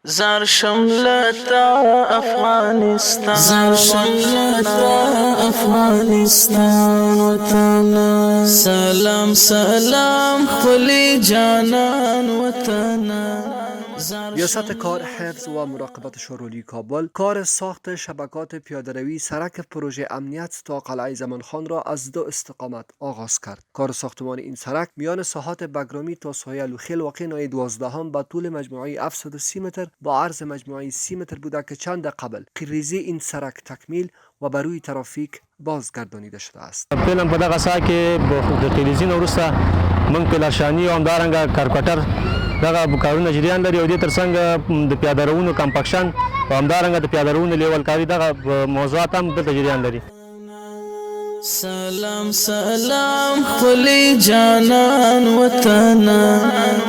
زار شملتا افغانستان زار شملتا افغانستان وطنا سلام سلام خلی جانان وطنا ریاست کار حفظ و مراقبت شورولی کابل کار ساخت شبکات پیاده‌روی سرک پروژه امنیت تا قلعه زمانخان را از دو استقامت آغاز کرد. کار ساختمان این سرک میان ساحات بگرامی تا سایه لوخیل واقع نای 12 به طول مجموعی 730 متر با عرض مجموعی 30 متر بوده که چند قبل خیریزی این سرک تکمیل و بر روی ترافیک بازگردانیده شده است. فعلا په دغه ساحه کې د خلیزي نه وروسته موږ پلارشاني او همدارنګه کرکټر دغه کارونه جریان لري او دې ترڅنګ د پیاده روونو کمپکشن او همدارنګه د پیاده روونو لیول کاري دغه موضوعات هم دلته جریان لري. سلام سلام خلی جانان وطنا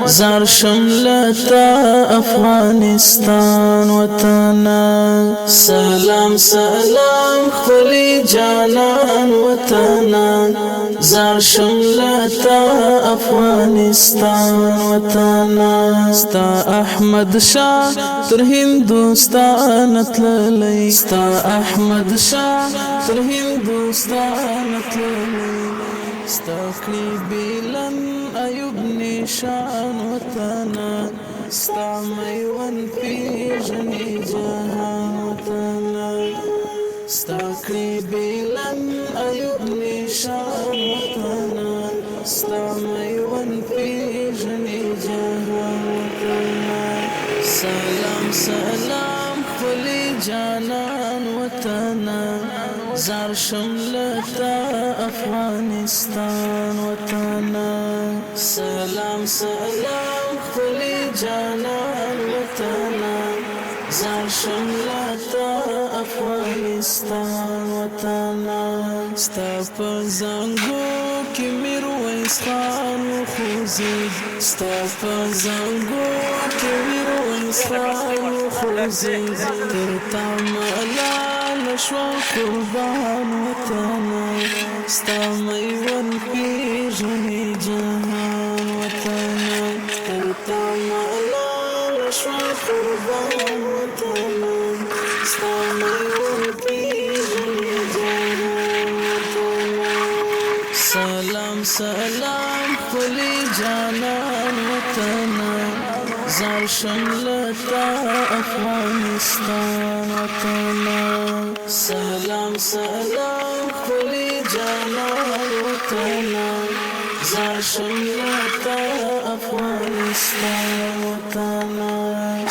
زار شملتا افغانستان وطنا سلام سلام خلی جانان وطنا زار شملتا افغانستان وطنا ستا احمد شاه تر هندوستان تللی ستا احمد شاه تر هندوستان استقلي بلن أيوب نشان وطنا استعميون في جني جهان وطنا استقلي بلن أيوب نشان وطنا استعميون في جني جهان وطنا سلام سلام خلي جانان وطنا زار شملتا افغانستان وطنا سلام سلام خلی جانان وطنا زار شملتا افغانستان وطنا ستا په زنګو کې میرویس خان وخوځېد ستا په زنګو کې میرویس خان وخوځېد تر تا ملال شو قربان وطنا ستا میون پیژنې جهان وطنا تر تا ملال شو قربان وطنا ستا میون پیژنې جهان وطنا سلام سلام خلی جانان وطنا زار شملتا افغانستان وطنا سلام سلام خلی جانان وطنا زار شملتا افغانستان وطنا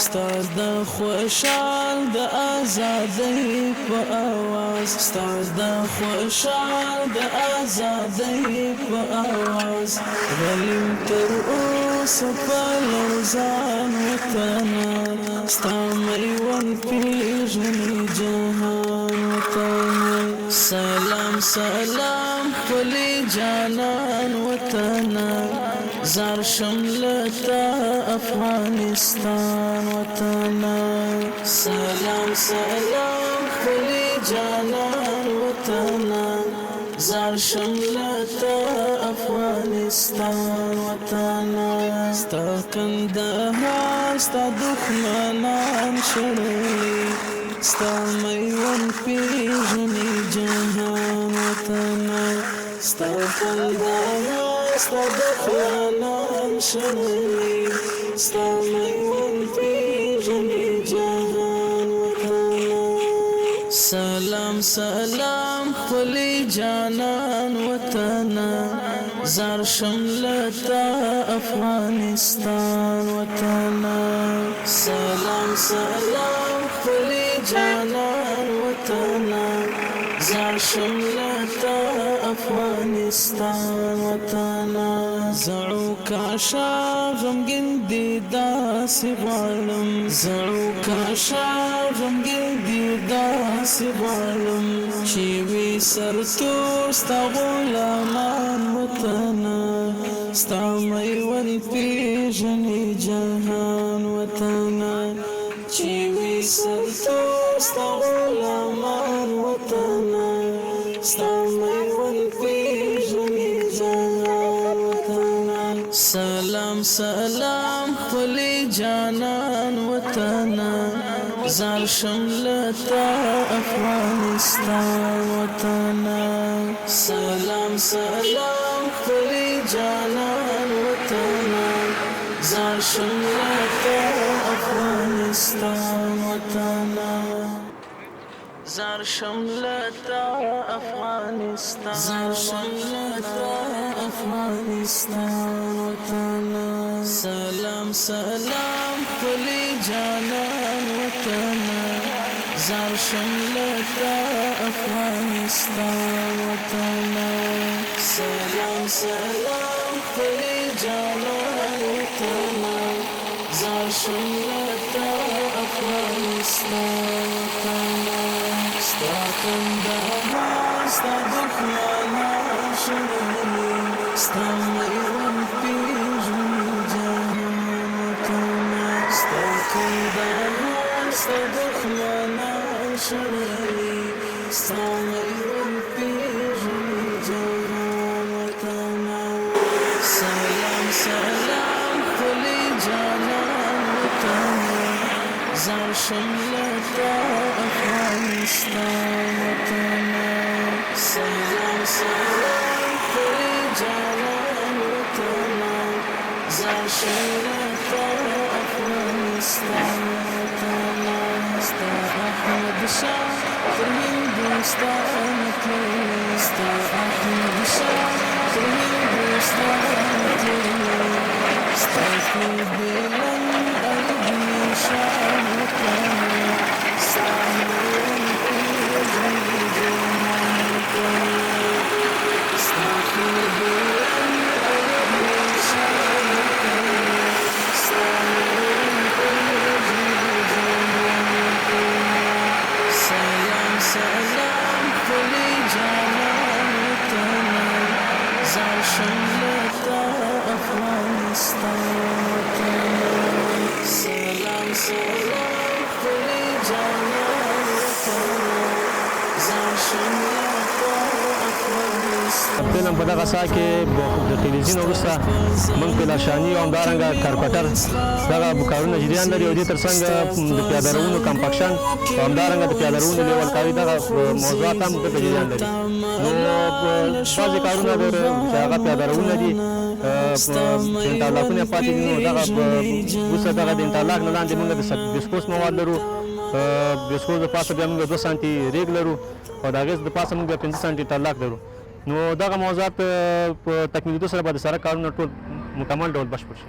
ستا د خوشال د آزادۍ په اواز ستا د خوشال د آزادۍ په اواز غلیم تر اوسه په لړزان وطنا ستا میون پیژنې جهان وطنا سلام سلام خلی جانان وطنا زار شملتا افغانستان وطنا سلام سلام خلی جانان وطنا زار شملتا افغانستان وطنا ستا کندهار ستا دښمنان شړلي ستا میون پیژنې جهان وطنا ستا کندهار ستا دښمنان شړلي ستا میون پیژنې جهان وطنا سلام سلام خلی جانان وطنا زار شملتا افغانستان وطنا سلام سلام خلی جانان وطنا زار شملتا افغانستان وطنا زعو کاشا غمگن دی داسی غوالم زعو کاشا غمگن دی داسی غوالم چیوی سرتور ستا غلامان وطنا ستا میون پیژنې جهان وطنا چیوی سرتور ستا غلامان وطنا ستا میون پیژنې جهان وطنا سلام سلام سلام خلی جانان وطنا زار شملتا افغانستان وطنا سلام سلام خلی جانان وطنا زار شملتا افغانستان وطنا زار شملتا افغانستان زار شملتا افغانستان وطنا سلام سلام خلی جانان وطنا زار شملتا افغانستان وطنا سلام سلام خلی جانان وطنا زار شملتا افغانستان وطنا ستا کندهار ستا دښمنان شړلي ستا میوند پیژني جهان وطنه ستا کندهار ستا دښمنان شړلي ستا میوند پیژني جهان وطنه سلام سلام خلی جانان وطنه زار شملتا افغانستان وطنا سلام سلام خلی جانان وطنا زار شملتا افغانستان وطنا ستا احمد شاه تر هندوستان تللی ستا احمد شاه تر هندوستان تللی ستا خوبیلن اربی شان وطنا ستا میوند پیژني جهان وطنا ستا خوبیلن اربی شان وطنا ستا میوند پیژني جهان وطنا سلام سلام خلی جانان وطنا زار شملتا افغانستان وطنا سلام سلام خلی جانان وطنا زار شملتا افغانستان فلم په دغه ساعت کې د تلویزیون وروسته موږ پلاشاني او همدارنګه کارکټر دغه کارونه جریان لري او دې ترڅنګ د پیاده روونو کمپکشن او همدارنګه د پیاده روونو لیول کاري دغه موضوعات هم دلته جریان لري نو بعضې کارونه چې هغه پیاده روونه دي انټرلاکونه پاتې دي نو دغه وروسته دغه د انټرلاک نه لاندې موږ د بسکوس مواد لرو بسکوس د پاسه بیا موږ 2 سانتي ریګ لرو او د هغې د پاسه موږ 5 سانتي انټرلاک لرو نو دغه موضوعات په تکمیلېدو سره به د سړک کارونه ټول مکمل ډول بشپړ شي